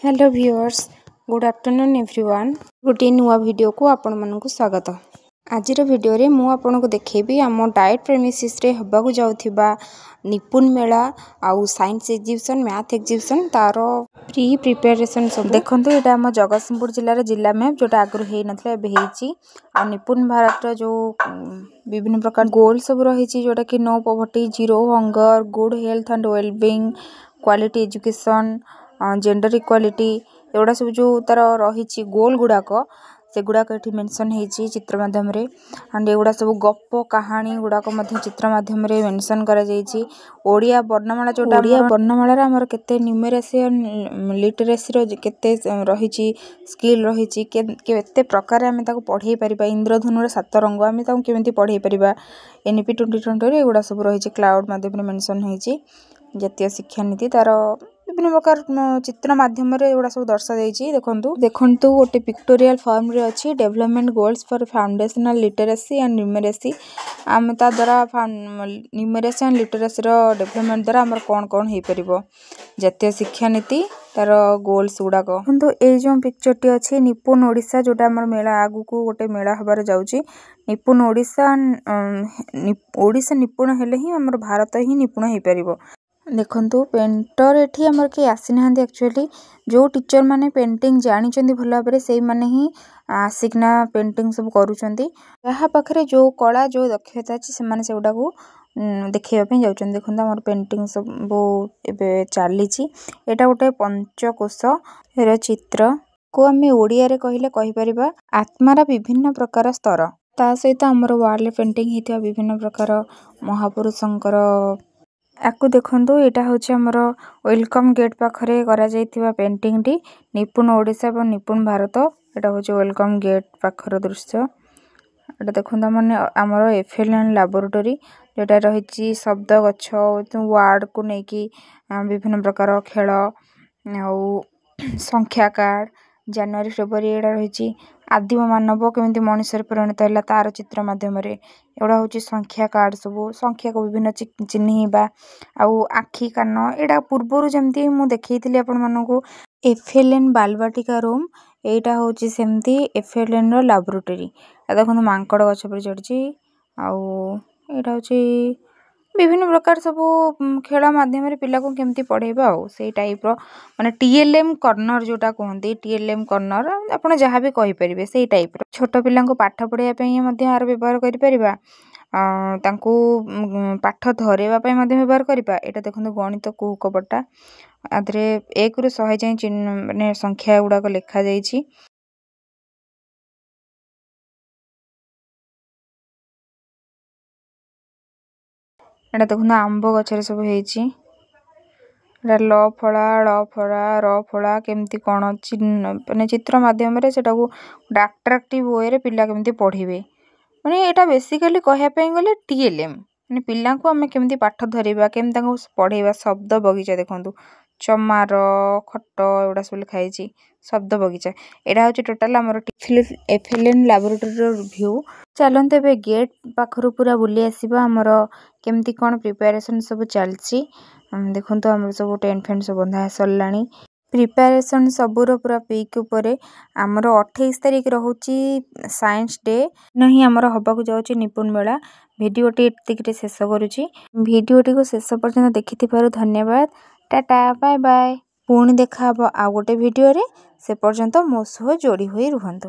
Hello viewers good afternoon everyone गोटे नुआ video को आपण मानक स्वागत। आज वीडियो रे मु आपन को देखेबी आम डाएट प्रेमिसिस रे हबाकू जाउथिबा निपुण मेला आउ साइंस एग्जीबिशन मैथ एग्जीबिशन तार प्री प्रिपरेशन सब देखंतु। एटा हम जगतसिंहपुर जिल्ला जिला मैप जोटा आगु हेई नथले एबे हेची आ निपुण भारत रो जो विभिन्न प्रकार गोल सब रहिची जोटा कि no poverty zero hunger good health and wellbeing quality education gender equality एगुड़ा सब जो तार रही गोल गुड़ाक से गुड़ाक ये मेनसन होती चित्र माध्यम एंड एगुड़ा सब गप कहानी गुड़ाक चित्र माध्यम मेनसन करा वर्णमाला जो ओडिया वर्णमाला आमर केते न्यूमेरेसी लिटरेसी केते रही स्किल रही केते प्रकार आम पढ़े पारिबा इंद्रधनुर 7 रंग आम केमिति पढ़े पारिबा एनईपी 2020 रे एगुड़ा सब रही क्लाउड माध्यम मेनसन होती जातीय शिक्षा नीति तार विभिन्न प्रकार चित्र माध्यम एगुड़ा सब दर्शा देखंतु गोटे पिक्टोरियल फॉर्म रे अच्छी development goals for foundational literacy and numeracy आम ता द्वारा न्यूमेरेसी एंड लिटरेसी रो डेवलपमेंट द्वारा आमर कोन कोन हे परिबो जातीय शिक्षा नीति तार गोल्स गुड़ाक देखंतु ए जो पिक्चर टी अच्छी निपुण ओडिशा जोटा आमर मेला आगु को गोटे मेला हबार जाउची निपुण ओडिशा ओडिशा निपुण हेले ही आमर भारत ही निपुण हे परिबो। देखंतु पेंटर एठी हमर के आसी नाहंती एक्चुअली जो टीचर माने पेंटिंग जानी चंदी भला भाबरे सेई माने ही आसिकना पेंटिंग सब करूचंदी यहाँ पाखरे जो कला जो दक्षता अछि से माने सेउडा को देखैबा पे जाउचंदी। देखंतु हमर पेंटिंग सब बो एबे चालीची एटा गोटे पंचकोश रे चित्र को हमें ओडिया रे कहिले कहि परिबा आत्मारा विभिन्न प्रकार स्तर ता सहित हमर वॉल पेंटिंग हेतिया विभिन्न प्रकार महापुरुषंकर आकु देखंतु एटा होछि हमर वेलकम गेट पाखरे करा जायतिबा पेंटिंग टी निपुण ओडिशा और निपुण भारत एटा होछि वेलकम गेट पाखर दृश्य। एटा देखंतु माने हमर एफएलएन लैबोरेटरी जेटा रहिछि शब्द गच्छ वार्ड को नेकी विभिन्न प्रकार खेल और संख्या कार्ड जनवरी फेब्रुआरी एटा रहिछि आदिम मानव केमिति मनुष्य परिणत होला तार चित्र माध्यम रे एडा होछि संख्या कार्ड सब संख्या को विभिन्न चिन्हिबा आउ आखी कान एडा पूर्वरु जेमती मु देखैथिली आपन मानको एफएलएन बालवाटिका रूम एटा होछि सेमती एफएलएन रो लैबोरेटरी देखो मांकड़ गछ पर चढ़छि आउ एटा होछि विभिन्न प्रकार सब खेल माध्यम रे पिला को केमती पढ़ेबा आउ सेई टाइप रो माने टीएलएम कॉर्नर जोटा कहंती टीएलएम कॉर्नर आपण जहां भी कहि परिबे सेई टाइप रो छोट पिला को पाठ पढ़िया पई मध्ये आर व्यवहार करि परिबा तांकू पाठ धरेबा पई मध्ये व्यवहार करिबा। एटा देखंतु गणित को कपटा आदरे 1 रु 100 जाय चिन्ह माने संख्या गुडा को लिखा जाईछि। एटा देखंतु आंबो गछरे सब हेछि एटा ल फळा र फळा केमती कोन चिन्ह माने चित्र माध्यम रे सेटा को अट्रैक्टिव वे रे पिला केमती पढिबे माने एटा बेसिकली कहया पे गले टीएलएम माने पिला को हमें केमती पाठ धरिबा केमता को पढेबा शब्द बगीचा देखंतु चमार खट एडा सब लिखाइछि शब्द बगीचा एडा होछि टोटल हमर एफएलएन लैबोरेटरी रो व्यू। चलंते बे गेट पाखरु पूरा बुली आसीबा हमर केमती कोन प्रिपरेशन सब चलछि देखंतु हमर सब टेंट फेंट सब बंधा सरलाणी प्रिपरेशन सबुरो पूरा पीक ऊपर हमर 28 तारिख रहउची साइंस डे नहीं हमर हबाकू जाउची निपुण मेला वीडियो टी एतिकरे शेष करूची वीडियो टी को शेष पर्यंत देखिथिबारु धन्यवाद टाटा बाय बाय पुणी देखा आ गोटे वीडियो रे से पर्यंत मो सह जोड़ी होई रुहंतु।